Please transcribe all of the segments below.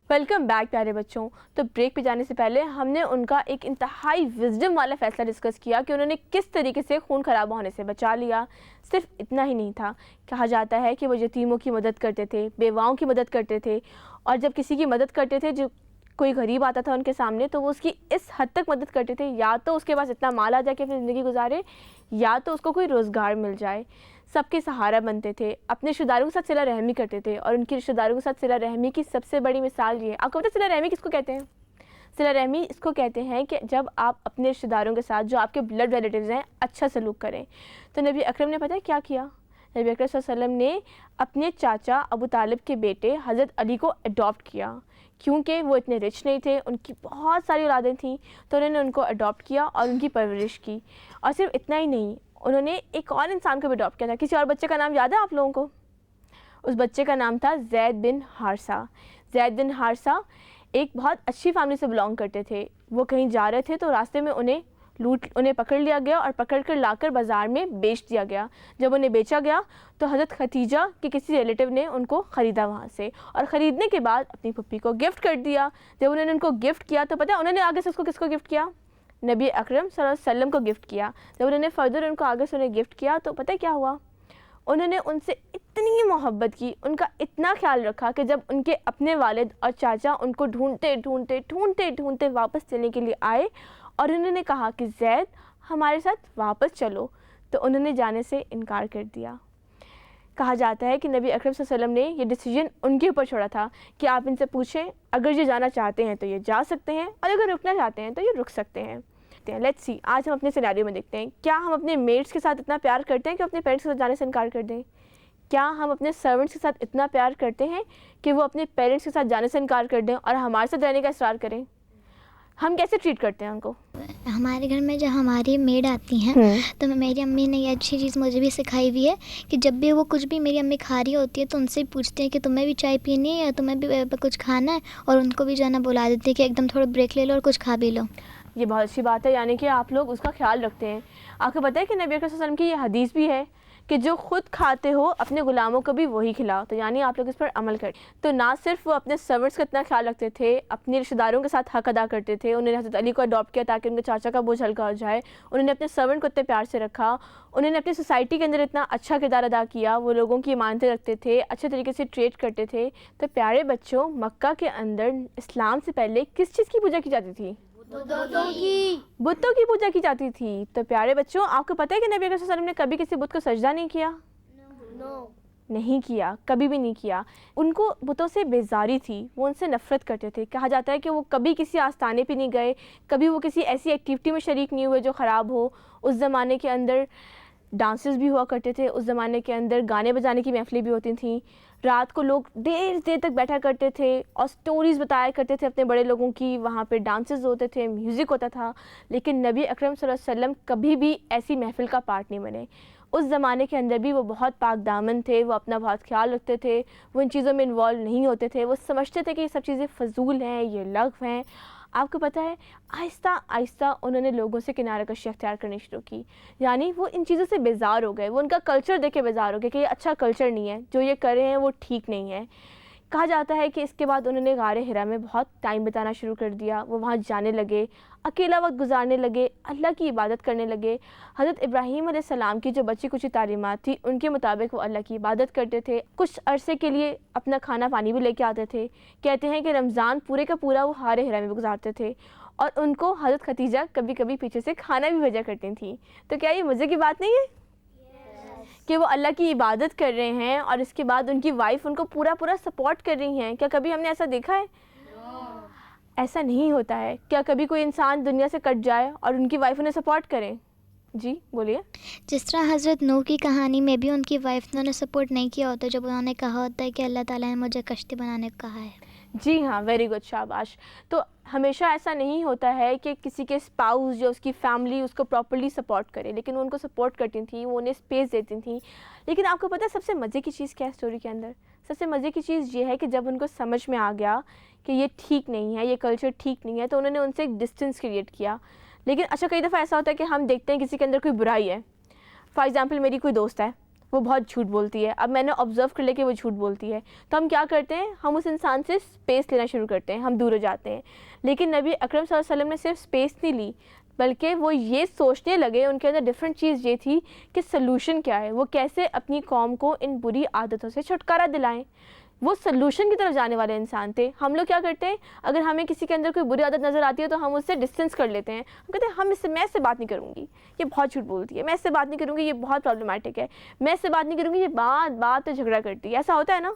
Welcome back پیارے بچوں. تو بریک پہ جانے سے پہلے ہم نے ان کا ایک انتہائی وزڈم والا فیصلہ ڈسکس کیا کہ انہوں نے کس طریقے سے خون خراب ہونے سے بچا لیا. صرف اتنا ہی نہیں تھا, کہا جاتا ہے کہ وہ یتیموں کی مدد کرتے تھے, بیواؤں کی مدد کرتے تھے, اور جب کسی کی مدد کرتے تھے, جو کوئی غریب آتا تھا ان کے سامنے, تو وہ اس کی اس حد تک مدد کرتے تھے, یا تو اس کے پاس اتنا مال آ جائے کہ اپنی زندگی گزارے, یا تو اس کو کوئی روزگار مل جائے. سب کے سہارا بنتے تھے, اپنے رشتہ داروں کے ساتھ صلہ رحمی کرتے تھے. اور ان کی رشتہ داروں کے ساتھ صلہ رحمی کی سب سے بڑی مثال یہ ہے, آپ کو پتہ ہے صلہ رحمی کس کو کہتے ہیں؟ صلہ رحمی اس کو کہتے ہیں کہ جب آپ اپنے رشتہ داروں کے ساتھ, جو آپ کے بلڈ ریلیٹیوز ہیں, اچھا سلوک کریں. تو نبی اکرم نے پتہ ہے کیا کیا؟ نبی اکرم صلی اللہ علیہ وسلم نے اپنے چاچا ابو طالب کے بیٹے حضرت علی کو اڈاپٹ کیا, کیونکہ وہ اتنے رچ نہیں تھے, ان کی بہت ساری اولادیں تھیں, تو انہوں نے ان کو اڈاپٹ کیا اور ان کی پرورش کی. اور صرف اتنا ہی نہیں, انہوں نے ایک اور انسان کو بھی اڈاپٹ کیا تھا. کسی اور بچے کا نام یاد ہے آپ لوگوں کو؟ اس بچے کا نام تھا زید بن حارثہ. زید بن حارثہ ایک بہت اچھی فیملی سے بلانگ کرتے تھے. وہ کہیں جا رہے تھے تو راستے میں انہیں پکڑ لیا گیا اور پکڑ کر لا کر بازار میں بیچ دیا گیا. جب انہیں بیچا گیا تو حضرت ختیجہ کے کسی ریلیٹیو نے ان کو خریدا وہاں سے, اور خریدنے کے بعد اپنی پھپھی کو گفٹ کر دیا. جب انہوں نے ان کو گفٹ کیا تو پتہ ہے انہوں نے آگے سے اس کو کس کو گفٹ کیا؟ نبی اکرم صلی اللہ علیہ وسلم کو گفٹ کیا. جب انہوں نے فردر ان کو آگے سے انہیں گفٹ کیا تو پتہ کیا ہوا؟ انہوں نے ان سے اتنی محبت کی, ان کا اتنا خیال رکھا کہ جب ان کے اپنے والد اور چاچا ان کو ڈھونڈتے واپس چلنے کے لیے آئے اور انہوں نے کہا کہ زید ہمارے ساتھ واپس چلو, تو انہوں نے جانے سے انکار کر دیا. کہا جاتا ہے کہ نبی اکرم صلی اللہ علیہ وسلم نے یہ ڈیسیجن ان کے اوپر چھوڑا تھا کہ آپ ان سے پوچھیں, اگر یہ جانا چاہتے ہیں تو یہ جا سکتے ہیں, اور اگر رکنا چاہتے ہیں تو یہ رک سکتے ہیں. لیٹس سی, آج ہم اپنے سیناریو میں دیکھتے ہیں, کیا ہم اپنے میٹس کے ساتھ اتنا پیار کرتے ہیں کہ اپنے پیرنٹس کے ساتھ جانے سے انکار کر دیں؟ کیا ہم اپنے سرونٹس کے ساتھ اتنا پیار کرتے ہیں کہ وہ اپنے پیرنٹس کے ساتھ جانے سے انکار کر دیں اور ہمارے ساتھ رہنے کا اصرار کریں؟ ہم کیسے ٹریٹ کرتے ہیں ان کو؟ ہمارے گھر میں جو ہماری میڈ آتی ہیں تو میری امی نے یہ اچھی چیز مجھے بھی سکھائی ہوئی ہے کہ جب بھی وہ کچھ بھی میری امی کھا رہی ہوتی ہے تو ان سے پوچھتے ہیں کہ تمہیں بھی چائے پینی ہے یا تمہیں بھی کچھ کھانا ہے, اور ان کو بھی جو ہے نا بلا دیتی ہے کہ ایک دم تھوڑا بریک لے لو اور کچھ کھا بھی لو. یہ بہت اچھی بات ہے, یعنی کہ آپ لوگ اس کا خیال رکھتے ہیں. آپ کو پتہ ہے کہ نبی اکرم صلی اللہ علیہ وسلم کی یہ حدیث بھی ہے کہ جو خود کھاتے ہو اپنے غلاموں کو بھی وہی کھلاؤ. تو یعنی آپ لوگ اس پر عمل کریں. تو نہ صرف وہ اپنے سرونٹس کا اتنا خیال رکھتے تھے, اپنے رشتہ داروں کے ساتھ حق ادا کرتے تھے. انہوں نے حضرت علی کو اڈاپٹ کیا تاکہ ان کے چاچا کا بوجھ ہلکا ہو جائے. انہوں نے اپنے سرونٹ کو اتنے پیار سے رکھا. انہوں نے اپنی سوسائٹی کے اندر اتنا اچھا کردار ادا کیا. وہ لوگوں کی امانتیں رکھتے تھے, اچھے طریقے سے ٹریٹ کرتے تھے. تو پیارے بچوں, مکہ کے اندر اسلام سے پہلے کس چیز کی پوجا کی جاتی تھی؟ بتوں کی پوجا کی جاتی تھی. تو پیارے بچوں, آپ کو پتہ ہے کہ نبی اکرم صلی اللہ علیہ وسلم نے کبھی کسی بت کو سجدہ نہیں کیا؟ نہیں کیا, کبھی بھی نہیں کیا. ان کو بتوں سے بیزاری تھی, وہ ان سے نفرت کرتے تھے. کہا جاتا ہے کہ وہ کبھی کسی آستانے پہ نہیں گئے, کبھی وہ کسی ایسی ایکٹیویٹی میں شریک نہیں ہوئے جو خراب ہو. اس زمانے کے اندر ڈانسز بھی ہوا کرتے تھے, اس زمانے کے اندر گانے بجانے کی محفلیں بھی ہوتی تھیں. رات کو لوگ دیر دیر تک بیٹھا کرتے تھے اور سٹوریز بتایا کرتے تھے اپنے بڑے لوگوں کی. وہاں پہ ڈانسز ہوتے تھے, میوزک ہوتا تھا. لیکن نبی اکرم صلی اللہ علیہ وسلم کبھی بھی ایسی محفل کا پارٹ نہیں بنے. اس زمانے کے اندر بھی وہ بہت پاک دامن تھے, وہ اپنا بہت خیال رکھتے تھے, وہ ان چیزوں میں انوالو نہیں ہوتے تھے. وہ سمجھتے تھے کہ یہ سب چیزیں فضول ہیں, یہ لغو ہیں. آپ کو پتہ ہے, آہستہ آہستہ انہوں نے لوگوں سے کنارہ کشی اختیار کرنی شروع کی. یعنی وہ ان چیزوں سے بیزار ہو گئے, وہ ان کا کلچر دیکھ کے بیزار ہو گئے کہ یہ اچھا کلچر نہیں ہے, جو یہ کر رہے ہیں وہ ٹھیک نہیں ہے. کہا جاتا ہے کہ اس کے بعد انہوں نے غار حرا میں بہت ٹائم بتانا شروع کر دیا. وہ وہاں جانے لگے, اکیلا وقت گزارنے لگے, اللہ کی عبادت کرنے لگے. حضرت ابراہیم علیہ السلام کی جو بچی کچی تعلیمات تھی ان کے مطابق وہ اللہ کی عبادت کرتے تھے. کچھ عرصے کے لیے اپنا کھانا پانی بھی لے کے آتے تھے. کہتے ہیں کہ رمضان پورے کا پورا وہ غار حرا میں گزارتے تھے, اور ان کو حضرت ختیجہ کبھی کبھی پیچھے سے کھانا بھی بھیجا کرتی تھیں. تو کیا یہ مزے کی بات نہیں ہے کہ وہ اللہ کی عبادت کر رہے ہیں اور اس کے بعد ان کی وائف ان کو پورا سپورٹ کر رہی ہیں؟ کیا کبھی ہم نے ایسا دیکھا ہے؟ ایسا نہیں ہوتا ہے. کیا کبھی کوئی انسان دنیا سے کٹ جائے اور ان کی وائف انہیں سپورٹ کرے؟ جی بولیے. جس طرح حضرت نوح کی کہانی میں بھی ان کی وائف نے انہیں سپورٹ نہیں کیا ہوتا جب انہوں نے کہا ہوتا ہے کہ اللہ تعالیٰ نے مجھے کشتی بنانے کو کہا ہے. جی ہاں, ویری گڈ, شاباش. تو ہمیشہ ایسا نہیں ہوتا ہے کہ کسی کے اسپاؤس جو اس کی فیملی اس کو پراپرلی سپورٹ کرے, لیکن وہ ان کو سپورٹ کرتی تھیں, وہ انہیں اسپیس دیتی تھیں. لیکن آپ کو پتہ ہے سب سے مزے کی چیز کیا ہے اسٹوری کے اندر؟ سب سے مزے کی چیز یہ ہے کہ جب ان کو سمجھ میں آ گیا کہ یہ ٹھیک نہیں ہے, یہ کلچر ٹھیک نہیں ہے, تو انہوں نے ان سے ایک ڈسٹینس کریٹ کیا. لیکن اچھا, کئی دفعہ ایسا ہوتا ہے کہ ہم دیکھتے ہیں کسی کے اندر کوئی برائی ہے. فار ایگزامپل میری کوئی دوست ہے, وہ بہت جھوٹ بولتی ہے. اب میں نے آبزرو کر لیا کہ وہ جھوٹ بولتی ہے, تو ہم کیا کرتے ہیں, ہم اس انسان سے اسپیس لینا شروع کرتے ہیں, ہم دور ہو جاتے ہیں. لیکن نبی اکرم صلی اللہ علیہ وسلم نے صرف اسپیس نہیں لی, بلکہ وہ یہ سوچنے لگے, ان کے اندر ڈفرینٹ چیز یہ تھی کہ سلوشن کیا ہے, وہ کیسے اپنی قوم کو ان بری عادتوں سے چھٹکارا دلائیں. وہ سلوشن کی طرف جانے والے انسان تھے. ہم لوگ کیا کرتے ہیں, اگر ہمیں کسی کے اندر کوئی بری عادت نظر آتی ہے تو ہم اس سے ڈسٹینس کر لیتے ہیں, ہم کہتے ہیں میں اس سے بات نہیں کروں گی, یہ بہت جھوٹ بولتی ہے, میں اس سے بات نہیں کروں گی, یہ بہت پرابلمٹک ہے, میں اس سے بات نہیں کروں گی, یہ بات پہ جھگڑا کرتی ہے. ایسا ہوتا ہے نا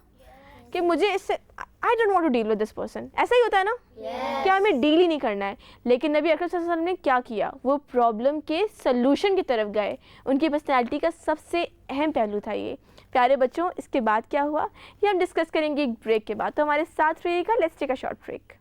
کہ مجھے اس سے I don't want to deal with this person, ایسا ہی ہوتا ہے نا کہ ہمیں ڈیل ہی نہیں کرنا ہے. لیکن نبی اکرم صلی اللہ علیہ وسلم نے کیا کیا, وہ پرابلم کے سلوشن کی طرف گئے. ان کی پرسنالٹی کا سب سے اہم پہلو تھا یہ. پیارے بچوں, اس کے بعد کیا ہوا یہ ہم ڈسکس کریں گے ایک بریک کے بعد, تو ہمارے ساتھ رہیے گا. Let's take a short break.